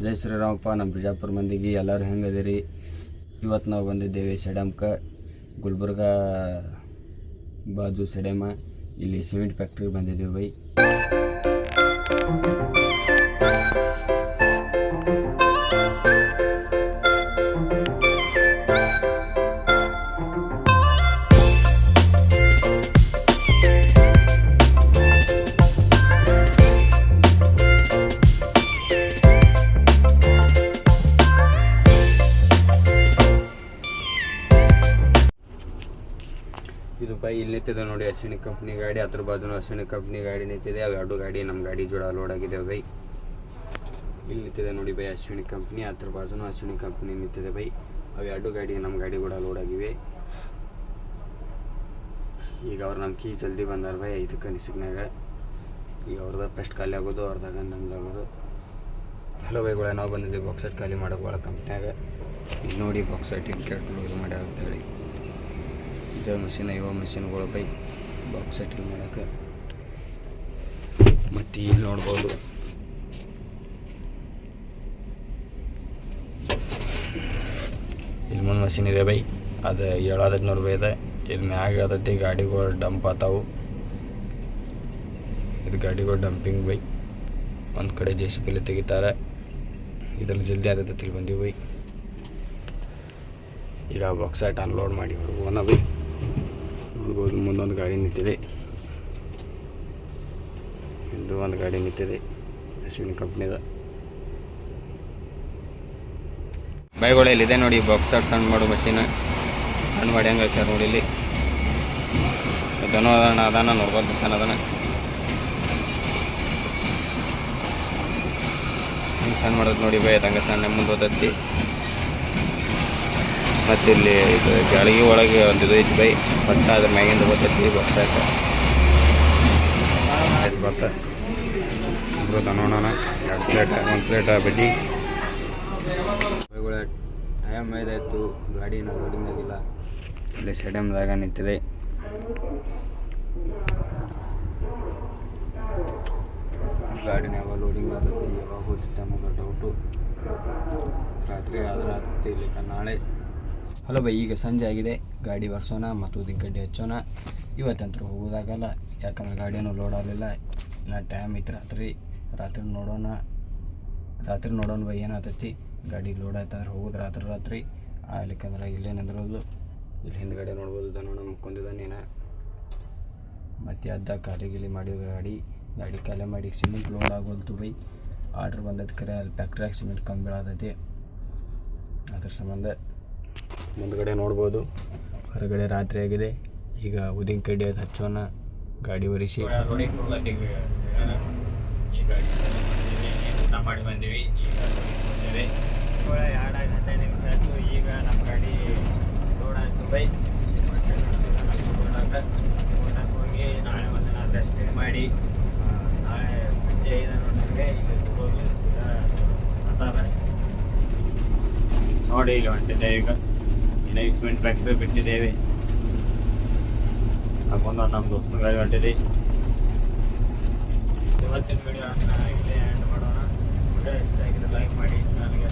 ಜೈ ಶ್ರೀರಾಮಪ್ಪ. ನಮ್ಮ ಬಿಜಾಪುರ ಮಂದಿಗೆ ಎಲ್ಲರೂ ಹೆಂಗದಿರಿ? ಇವತ್ತು ನಾವು ಬಂದಿದ್ದೇವೆ ಸೆಡಮ್ಗೆ, ಗುಲ್ಬರ್ಗಾ ಬಾಜು ಸೆಡಮ. ಇಲ್ಲಿ ಸಿಮೆಂಟ್ ಫ್ಯಾಕ್ಟ್ರಿಗೆ ಬಂದಿದ್ದೇವೆ ಬೈ. ಇದು ಬೈ ಇಲ್ಲಿ ನಿಂತಿದೆ ನೋಡಿ, ಅಶ್ವಿನಿ ಕಂಪ್ನಿ ಗಾಡಿ. ಅದ್ರ ಬಾಜು ಅಶ್ವಿನಿ ಕಂಪ್ನಿ ಗಾಡಿ ನಿಂತಿದೆ. ಅವು ಎರಡು ಗಾಡಿ ನಮ್ಮ ಗಾಡಿ ಜೋಡ ಲೋಡ್ ಆಗಿದೆ ಬೈ. ಇಲ್ಲಿ ನಿಂತಿದೆ ನೋಡಿ ಬೈ ಅಶ್ವಿನಿ ಕಂಪ್ನಿ. ಅದ್ರ ಬಾಜು ಅಶ್ವಿನಿ ಕಂಪ್ನಿ ನಿಂತಿದೆ ಬೈ. ಅವು ಎರಡು ಗಾಡಿ ನಮ್ಮ ಗಾಡಿ ಕೂಡ ಲೋಡ್ ಆಗಿವೆ. ಈಗ ಅವ್ರು ನಮ್ಮ ಕೀ ಜಲ್ದಿ ಬಂದಾರ ಬೈ 5ಕ್ಕೆ ನಿಸಿಗ್ನಾಗ. ಈಗ ಅವ್ರದ್ದು ಫಸ್ಟ್ ಖಾಲಿ ಆಗೋದು, ಅವ್ರದಾಗ ನಮ್ದಾಗೋದು. ಹಲೋ ಬೈಗಳ, ನಾವು ಬಂದಿದ್ದೀವಿ ಬಾಕ್ಸೈಟ್ ಖಾಲಿ ಮಾಡೋಕೆ ಭಾಳ ಕಂಪ್ನಿಯಾಗ. ಇಲ್ಲಿ ನೋಡಿ ಬಾಕ್ಸೈಟ್ ಹಿಂಗೆ ಕೆಟ್ಟು ಇದು ಮಾಡ್ಯಾರ ಅಂತೇಳಿ. ಇದೇ ಮಷಿನ್, ಇವ ಮಷಿನ್ಗಳು ಬೈ ಬಾಕ್ಸ್ ಸೆಟಲ್ ಮಾಡೋಕೆ. ಮತ್ತು ಇಲ್ಲಿ ನೋಡ್ಬೋದು ಇಲ್ಲಿ ಮುಂದೆ ಮಷಿನ್ ಇದೆ ಬೈ. ಅದು ಹೇಳೋದಕ್ಕೆ ನೋಡಿ ಬೈ. ಇದು ಮ್ಯಾಗ ಹೇಳ್ತೈತಿ ಗಾಡಿಗಳು ಡಂಪ್ ಆತಾವು. ಇದು ಗಾಡಿಗಳು ಡಂಪಿಂಗ್ ಬೈ. ಒಂದು ಕಡೆ JCB ತೆಗಿತಾರೆ. ಇದ್ರಲ್ಲಿ ಜಲ್ದಿ ಆದೈತೆ ಇಲ್ಲಿ ಬಂದೀವಿ ಬೈ. ಈಗ ಬಾಕ್ಸೈಟ್ ಅನ್ಲೋಡ್ ಮಾಡಿ ಹೊರಗೋಣ ಬೈ. ನೋಡ್ಬೋದು ಮುಂದೊಂದು ಗಾಡಿ ನಿಂತಿದೆ, ಇದು ಒಂದು ಗಾಡಿ ನಿಂತಿದೆ ಅಶ್ವಿನಿ ಕಂಪ್ನಿದ. ಬೈಗಳು ಇಲ್ಲಿದೆ ನೋಡಿ ಬಾಕ್ಸೈಟ್ ಸಣ್ಣ ಮಾಡೋ ಮಷೀನ್. ಸಣ್ಣ ಮಾಡಿ ಹೆಂಗೆ ಹಾಕ್ಯಾರ ನೋಡಿ. ಇಲ್ಲಿ ಅದಾನ ನೋಡ್ಬೋದು ಅದನ್ನ ಹಿಂಗೆ ಸಣ್ಣ ಮಾಡೋದು ನೋಡಿ ಬೈ. ಅದಂಗೆ ಸಣ್ಣ ಮುಂದೆ ಓದತ್ತಿ. ಮತ್ತು ಇಲ್ಲಿ ಇದು ಗಾಳಿಗೆ ಒಳಗೆ ಒಂದು ಇದು ಐತಿ ಬೈ. ಬಟ್ ಅದ್ರ ಮ್ಯಾಗಿಂದ ಬರ್ತೈತಿ ಬಾಕ್ಸೈಟ್ ಬರ್ತಾ ನೋಡೋಣ. 2 ಪ್ಲೇಟ್, 1 ಪ್ಲೇಟ್ ಬಜ್ಜಿ. ಬೈಗಳ ಟೈಮ್ 5 ಆಯಿತು, ಗಾಡಿನ ಲೋಡಿಂಗ್ ಆಗಿಲ್ಲ. ಇಲ್ಲಿ ಸೆಡಮ್ದಾಗ ನಿಂತಿದೆ. ಗಾಡಿನ ಯಾವಾಗ ಲೋಡಿಂಗ್ ಆದತ್ತಿ, ಯಾವಾಗ ಹೋಗ್ತಿತ್ತು ಅನ್ನೋದು ಡೌಟು. ರಾತ್ರಿ ಆದ್ರೆ ಆಗ್ತೈತಿ, ಇಲ್ಲಿಕ ನಾಳೆ. ಹಲೋ ಬೈ, ಈಗ ಸಂಜೆ ಆಗಿದೆ. ಗಾಡಿ ಒರೆಸೋಣ ಮತ್ತು ಉದ್ದಿನ ಕಡ್ಡಿ ಹಚ್ಚೋಣ. ಇವತ್ತಂತೂ ಹೋಗೋದಾಗಲ್ಲ, ಯಾಕಂದ್ರೆ ಗಾಡಿನೂ ಲೋಡ್ ಆಗಲಿಲ್ಲ. ನಾ ಟೈಮ್ ಐತೆ ರಾತ್ರಿ ನೋಡೋಣ ಬೈ ಏನಾಗ್ತೈತಿ. ಗಾಡಿ ಲೋಡ್ ಆಯ್ತಂದ್ರೆ ಹೋಗೋದು ರಾತ್ರಿ ಆಗ್ಲಿಕ್ಕಂದ್ರೆ ಇಲ್ಲೇನಂದ್ರದು. ಇಲ್ಲಿ ಹಿಂದ್ಗಡೆ ನೋಡ್ಬೋದು ದನೋಣ ಮುಕ್ಕೊಂಡಿದ್ದಾನೇನ. ಮತ್ತು ಅದ್ದ ಖಾಲಿ ಮಾಡಿದ ಗಾಡಿ ಖಾಲಿ ಮಾಡಿ ಸಿಮೆಂಟ್ ಲೋಡ್ ಆಗೋಲ್ತು ಬೈ. ಆರ್ಡ್ರ್ ಬಂದೈತೆ ಕರೆ, ಅಲ್ಲಿ ಫ್ಯಾಕ್ಟ್ರಿಯಾಗ ಸಿಮೆಂಟ್ ಕಮ್ಮಿ ಬೀಳತೈತಿ. ಅದ್ರ ಸಂಬಂಧ ಮುಂದ್ಗಡೆ ನೋಡ್ಬೋದು. ಹೊರಗಡೆ ರಾತ್ರಿ ಆಗಿದೆ. ಈಗ ಉದ್ದಿನ ಕಡ್ಡಿ ಅದು ಹಚ್ಚೋಣ, ಗಾಡಿ ಒರೆಸಿ. ಊಟ ಮಾಡಿ ಬಂದೀವಿ. ಈಗ 2 ಗಂಟೆ ನಿಮಿಷ ಆಯಿತು. ಈಗ ನಮ್ಮ ಗಾಡಿ ಲೋಡ್ ಆಯಿತು ಬೈ. ಊಟಕ್ಕೆ ಹೋಗಿ ನಾಳೆ ಒಂದು ರೆಸ್ಟ್ ಮಾಡಿ ನಾಳೆ ಸಂಜೆ 5 ಗಂಟೆಗೆ ಈಗ ಹೋಗಿ ನೋಡಿ. ಈಗ ಹೊಂಟಿದ್ದೇವೆ. ಈಗ ಸಿಮೆಂಟ್ ಫ್ಯಾಕ್ಟ್ರಿ ಬಿಟ್ಟಿದ್ದೇವೆ. ಹಾಕೊಂಡು ನಮ್ಮ ದೋಸ್ತನ ಗಾಡಿ ಹೊಂಟಿದೆ. ಇವತ್ತಿನ ವಿಡಿಯೋನ ಇಲ್ಲೇ ಎಂಡ್ ಮಾಡೋಣ. ವಿಡಿಯೋ ಇಷ್ಟ ಆಗಿದ್ರೆ ಲೈಕ್ ಮಾಡಿ, ಚಾನಲ್ಗೆ